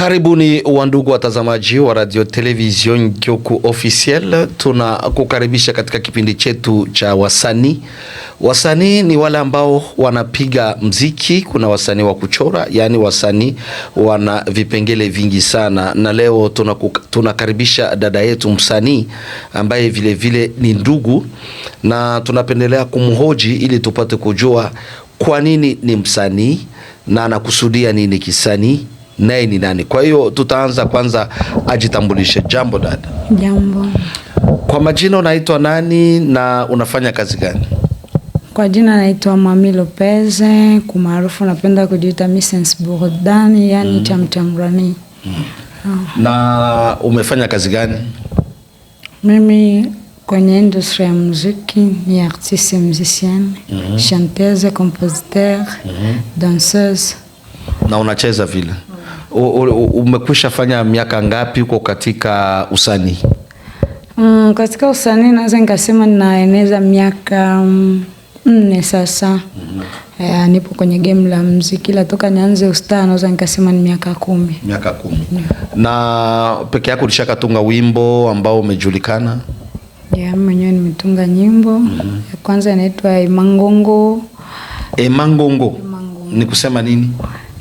Karibuni wandugu watazamaji wa radio television Ngyoku officiel. Tunakukaribisha katika kipindi chetu cha wasanii. Wasanii ni wale ambao wanapiga mziki. Kuna wasanii wa kuchora, yani wasanii wana vipengele vingi sana, na leo tunakaribisha dada yetu msanii ambaye vile vile ni ndugu, na tunapendelea kumhoji ili tupate kujua kwa nini ni msanii na anakusudia nini kisanii, naye ni nani. Kwa hiyo tutaanza kwanza, ajitambulishe. Jambo dada. Jambo. Kwa majina unaitwa nani na unafanya kazi gani? Kwa jina naitwa Mami Lopez, kumaarufu napenda kujiita Mrs. Burudani, yani chamchamrani. Na umefanya kazi gani? Mimi kwenye industry ya muziki ni artiste musicienne, chanteuse, compositeur, danseuse. Na unacheza vile? Umekwisha fanya miaka ngapi uko katika usanii? Katika usanii naweza nikasema ninaeneza miaka 4 sasa. Nipo kwenye game la muziki, ila toka nianze ustaa naweza nikasema ni miaka 10. Miaka 10. Na peke yako ulishakatunga wimbo ambao umejulikana? Mwenyewe nimetunga nyimbo. Ya kwanza inaitwa Emangongo. Emangongo. Ni kusema nini?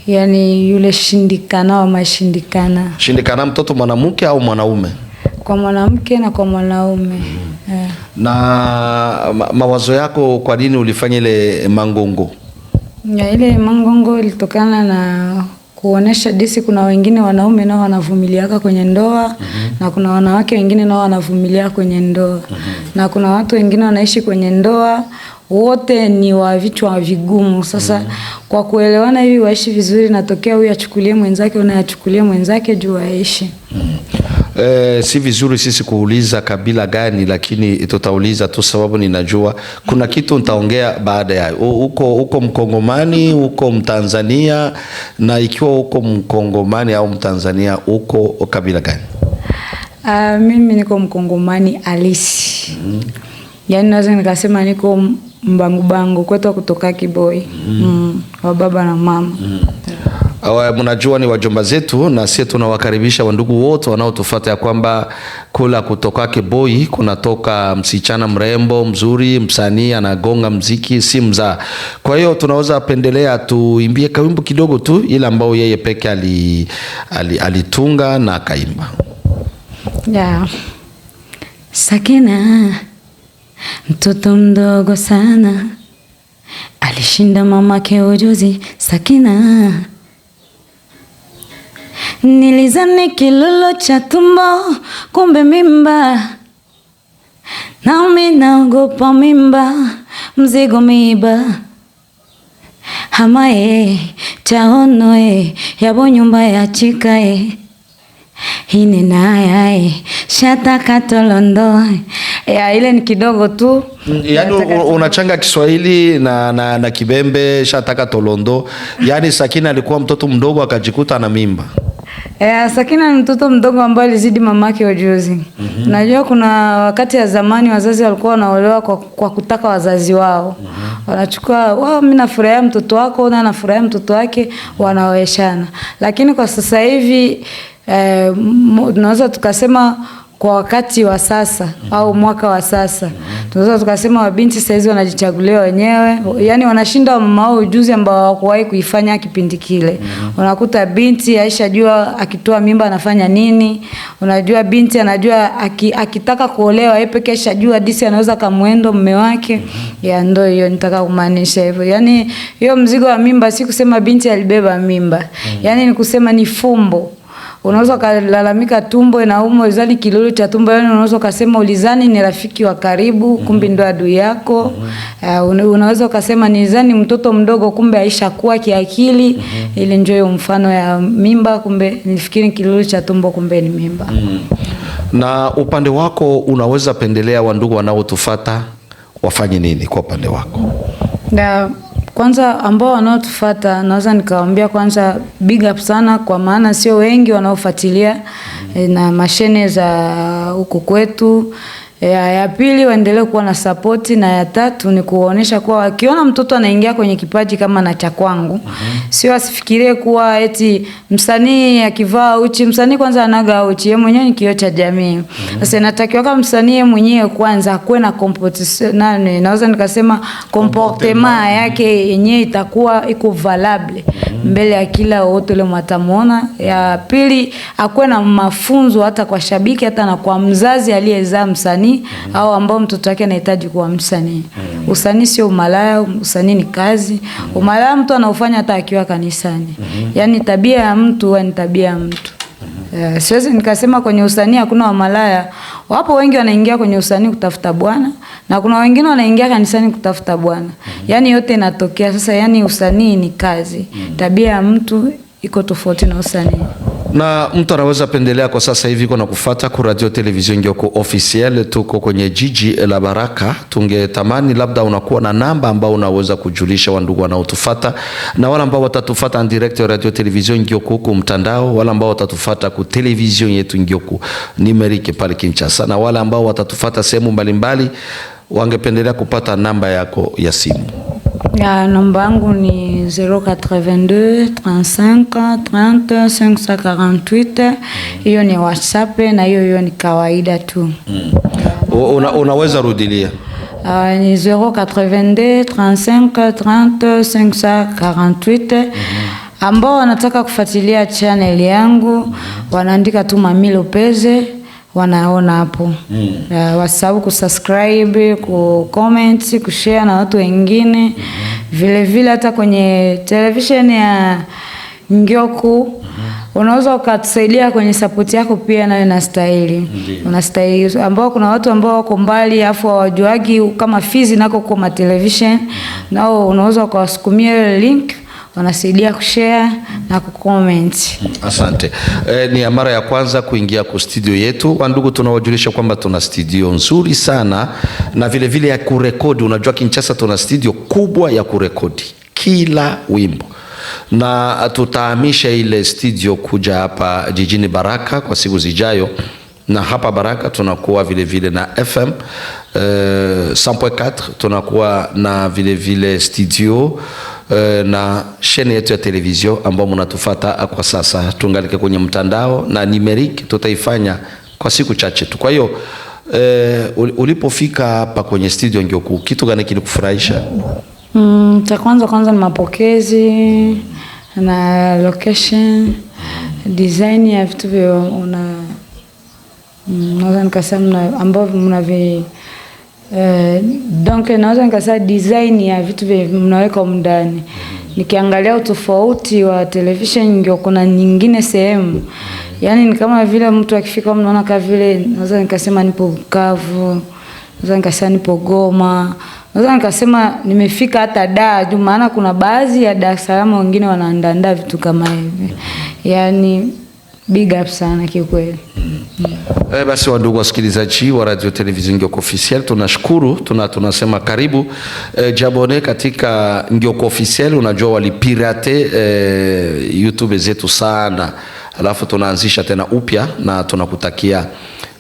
Yani yule shindikana wa mashindikana. Shindikana mtoto mwanamke au mwanaume? Kwa mwanamke na kwa mwanaume. Na mawazo yako, kwa nini ulifanya ile Mangongo? Ile Mangongo ilitokana na kuonesha disi kuna wengine wanaume nao wanavumiliaka kwenye ndoa, na kuna wanawake wengine nao wanavumilia kwenye ndoa, na kuna watu wengine wanaishi kwenye ndoa wote ni wa vichwa vigumu. Sasa kwa kuelewana hivi waishi vizuri, natokea huyu achukulie mwenzake, unayachukulia mwenzake juu waishi. Si vizuri sisi kuuliza kabila gani, lakini tutauliza tu sababu ninajua kuna kitu nitaongea baada ya uko Mkongomani, uko Mtanzania, na ikiwa uko Mkongomani au Mtanzania uko kabila gani? Mimi niko Mkongomani alisi. Yani naweza nikasema niko mbangu kwetu kutoka Kiboi. Wa baba na mama. Mnajua ni wajomba zetu, na sisi tunawakaribisha wandugu wote wanaotufuata ya kwamba kula kutoka Kiboi kunatoka msichana mrembo mzuri, msanii anagonga mziki si mzaa. Kwa hiyo tunaweza pendelea tuimbie kawimbo kidogo tu ile ambao yeye peke alitunga na akaimba. Sakina mtoto mdogo sana, alishinda mamake ujuzi. Sakina nilizani kilolo cha tumbo, kumbe mimba. Nami naogopa mimba, mzigo miba. Hamae chaonoe yabo nyumba ya chikae. Hine nae shataka tolondo. Ile ni kidogo tu. Yani unachanga Kiswahili na Kibembe, shataka tolondo. Yani Sakina alikuwa mtoto mdogo akajikuta na mimba. Sakina ni mtoto mdogo ambaye alizidi mamake ujuzi. Najua kuna wakati ya zamani wazazi walikuwa wanaolewa kwa kutaka wazazi wao. Wanachukua, mimi nafurahia mtoto wako na nafurahia mtoto wake, wanaoeshana. Lakini kwa sasa hivi tunaweza tukasema kwa wakati wa sasa au mwaka wa sasa, tunaweza tukasema wabinti saizi wanajichagulia wenyewe. Yani wanashinda mama wao ujuzi ambao hawakuwahi kuifanya kipindi kile. Unakuta binti aishajua akitoa mimba anafanya nini. Unajua binti anajua akitaka kuolewa yeye pekee ashajua disi anaweza kamwendo mume wake. Ndio hiyo nitaka kumaanisha hivyo. Yani hiyo mzigo wa mimba si kusema binti alibeba mimba. Yani ni kusema ni fumbo. Unaweza kulalamika tumbo inauma, ulizani kilolo cha tumbo, yani unaweza kusema ulizani ni rafiki wa karibu, kumbe ndo adui yako. Unaweza kusema nilizani mtoto mdogo, kumbe aisha kuwa kiakili. Ile ndio mfano ya mimba, kumbe nilifikiri kilolo cha tumbo, kumbe ni mimba. Na upande wako unaweza pendelea wandugu wanaotufuata wafanye nini kwa upande wako? Kwanza ambao wanaotufuata naweza nikawaambia kwanza big up sana, kwa maana sio wengi wanaofuatilia na mashine za huko kwetu. Ya pili waendelee kuwa na support, na ya tatu ni kuonesha kuwa wakiona mtoto anaingia kwenye kipaji kama na cha kwangu, sio asifikirie kuwa eti msanii akivaa uchi, msanii kwanza anaga uchi, yeye mwenyewe ni kioo cha jamii. Sasa inatakiwa kama msanii mwenyewe kwanza akuwe na comportement, naweza nikasema comportement yake yenyewe itakuwa iko valable mbele ya kila wote ile mtamuona. Ya pili akuwe na mafunzo hata kwa shabiki, hata na kwa mzazi aliyezaa msanii au ambao mtoto wake anahitaji kuwa msanii. Usanii sio umalaya, usanii ni kazi. Umalaya mtu anaufanya hata akiwa kanisani. Yaani tabia ya mtu ni tabia ya mtu. Siwezi nikasema kwenye usanii hakuna umalaya. Wapo wengi wanaingia kwenye usanii kutafuta Bwana, na kuna wengine wanaingia kanisani kutafuta Bwana. Yaani yote inatokea. Sasa yani usanii ni kazi. Tabia ya mtu iko tofauti na usanii. Na mtu anaweza pendelea kwa sasa hivi kuna kufuata ku Radio Television Ngyoku Officiel, tuko kwenye jiji la Baraka. Tungetamani labda unakuwa na namba ambao unaweza kujulisha wandugu wanaotufuata, na wale ambao watatufuata en direct ya Radio Television Ngyoku ku mtandao, wale ambao watatufuata ku television yetu Ngyoku numerique pale Kinshasa, na wale ambao watatufuata sehemu mbalimbali, wangependelea kupata namba yako ya simu. Ya namba yangu ni 082 35 30 548. Hiyo ni WhatsApp na hiyo ni kawaida tu. Unaweza rudilia? Ni 082 35 30 548. Ambao wanataka kufuatilia channel yangu wanaandika tu Mami Lopez, wanaona hapo. Wasahau kusubscribe, kucomment, kushare na watu wengine. Vile vile hata kwenye television ya Ngyoku unaweza ukatusaidia kwenye support yako pia, nayo inastahili. Unastahili ambao kuna watu ambao wako mbali afu hawajuagi kama Fizi nako kwa television, nao unaweza ukawasukumia link, wanasaidia kushare na kucomment. Asante. Ni mara ya kwanza kuingia kwa studio yetu. Wandugu, tunawajulisha kwamba tuna studio nzuri sana na vile vile ya kurekodi. Unajua Kinshasa tuna studio kubwa ya kurekodi kila wimbo, na tutahamisha ile studio kuja hapa jijini Baraka kwa siku zijayo. Na hapa Baraka tunakuwa vile vile na FM 100.4, tunakuwa na vile vile studio na chaîne yetu ya television ambao mnatufuata kwa sasa. Tungalike kwenye mtandao na numerique, tutaifanya kwa siku chache tu. Kwa hiyo ulipofika hapa kwenye studio Ngyoku, kitu gani kilikufurahisha? Cha kwanza ni mapokezi na location, design ya vitu vyo naweza nikasema ambao mnavi donc naweza nikasema design ya vitu vya mnaweka ndani. Nikiangalia utofauti wa television ndio kuna nyingine sehemu, yani ni kama vile mtu akifika mnaona kama vile, naweza nikasema nipo Bukavu, naweza nikasema nipo Goma, naweza nikasema nimefika hata Dar, maana kuna baadhi ya Dar es Salaam wengine wanaandaa vitu kama hivi. Yani big up sana kikweli. Basi wandugu wasikilizaji wa Radio Television Ngyoku Officiel, tunashukuru, tunasema karibu jabone katika Ngyoku Officiel. Unajua walipirate YouTube zetu sana, alafu tunaanzisha tena upya, na tunakutakia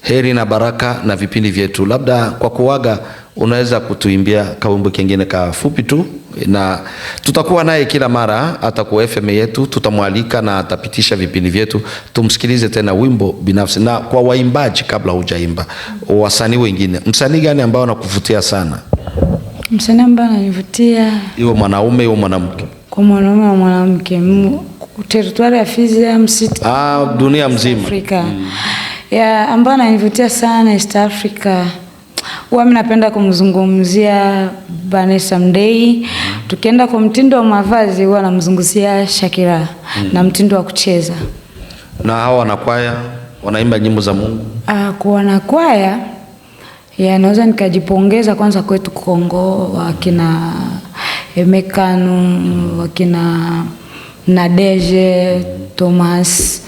heri na baraka na vipindi vyetu. Labda kwa kuaga unaweza kutuimbia kawimbo kingine kafupi tu, na tutakuwa naye kila mara hata kwa FM yetu, tutamwalika na atapitisha vipindi vyetu. Tumsikilize tena wimbo binafsi. Na kwa waimbaji, kabla hujaimba, wasanii wengine, msanii gani ambao anakuvutia sana? Msanii ambaye ananivutia, iwe mwanaume iwe mwanamke? Kwa mwanaume au mwanamke, territoire ya Fizi ya Msiti, dunia mzima, Afrika. Ya ambaye ananivutia sana East Africa, huwa mimi napenda kumzungumzia Vanessa Mdee. Tukienda kwa mtindo wa mavazi huwa namzungumzia Shakira na mtindo wa kucheza. Na hao wanakwaya wanaimba nyimbo za Mungu? Kwa wanakwaya naweza nikajipongeza kwanza kwetu Kongo, wakina Emekanu, wakina Nadeje, Thomas,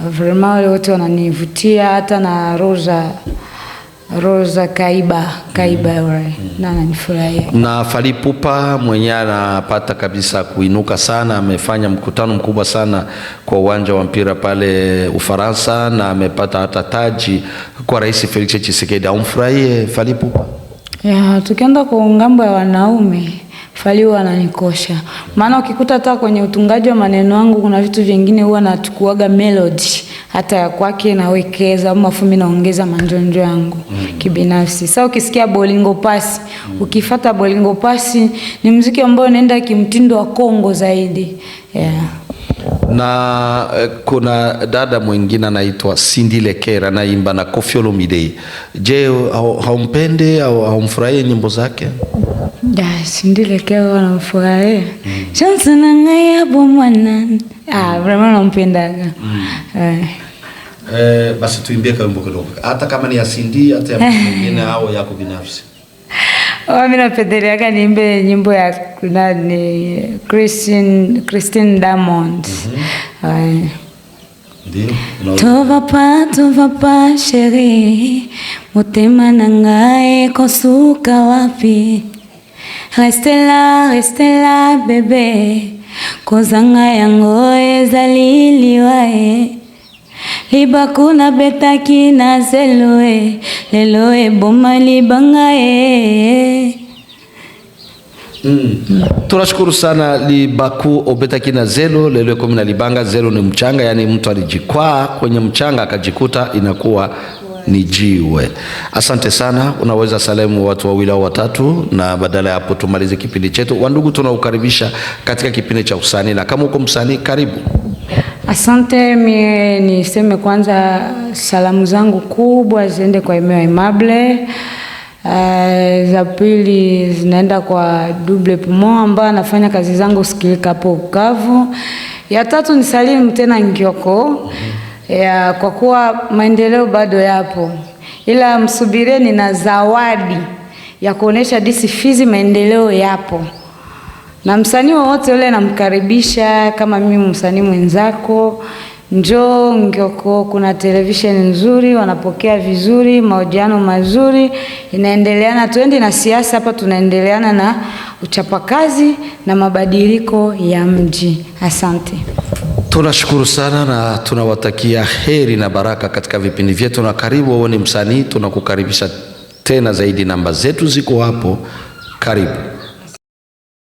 vraiment wale wote wananivutia, hata na Rosa Kaiba yule na ananifurahia. Na Fally Ipupa mwenyewe anapata kabisa kuinuka sana, amefanya mkutano mkubwa sana kwa uwanja wa mpira pale Ufaransa na amepata hata taji kwa Rais Felix Tshisekedi. Umfurahie Fally Ipupa? Ya, tukienda kwa ngambo ya wanaume, Fally huwa ananikosha. Maana ukikuta hata kwenye utungaji wa maneno yangu kuna vitu vingine huwa nachukuaga melody hata ya kwake nawekeza au mafumi naongeza manjonjo yangu kibinafsi. Sasa ukisikia Bolingo Pasi, ukifuata Bolingo Pasi ni muziki ambao unaenda kimtindo wa Kongo zaidi. Yeah. Na kuna dada mwingine anaitwa Cindy Lekera anaimba na Koffi Olomide. Je, haumpende au haumfurahie nyimbo zake? Cindy Lekera anamfurahia. Chance na ngaya bomwana. Vraiment nampendaga. Basi tuimbie kwa wimbo kidogo. Hata kama ni ya Cindy hata ya mwingine au yako binafsi. Mimi napendeleaga niimbe nyimbo ya nani Christine Diamond. Ndio. Tova pa chérie. Motema nangae kosuka wapi? Reste là bébé. Kozanga yango ezaliliwae. Libakuna betaki na zeloe. Leloe boma libangae. Tunashukuru sana Libaku obetaki na zelo lelo kumi na libanga. Zelo ni mchanga, yani mtu alijikwaa kwenye mchanga akajikuta inakuwa ni jiwe. Asante sana. Unaweza salemu watu wawili au watatu na badala ya hapo tumalize kipindi chetu. Wandugu, tunaukaribisha katika kipindi cha usanii, na kama uko msanii karibu. Asante. Mimi niseme kwanza salamu zangu kubwa ziende kwa Emeo Aimable. Za pili zinaenda kwa Double Poumon ambaye anafanya kazi zangu Skilika hapo Bukavu. Ya tatu ni salimu tena Ngioko. Ya kwa kuwa maendeleo bado yapo, ila msubirieni na zawadi ya kuonesha disi Fizi maendeleo yapo. Na msanii wote yule namkaribisha kama mimi msanii mwenzako. Njoo Ngioko, kuna television nzuri, wanapokea vizuri, mahojiano mazuri, inaendeleana. Tuende na siasa hapa, tunaendeleana na uchapakazi na mabadiliko ya mji. Asante. Tunashukuru sana na tunawatakia heri na baraka katika vipindi vyetu, na karibu wewe ni msanii, tunakukaribisha tena zaidi. Namba zetu ziko hapo, karibu.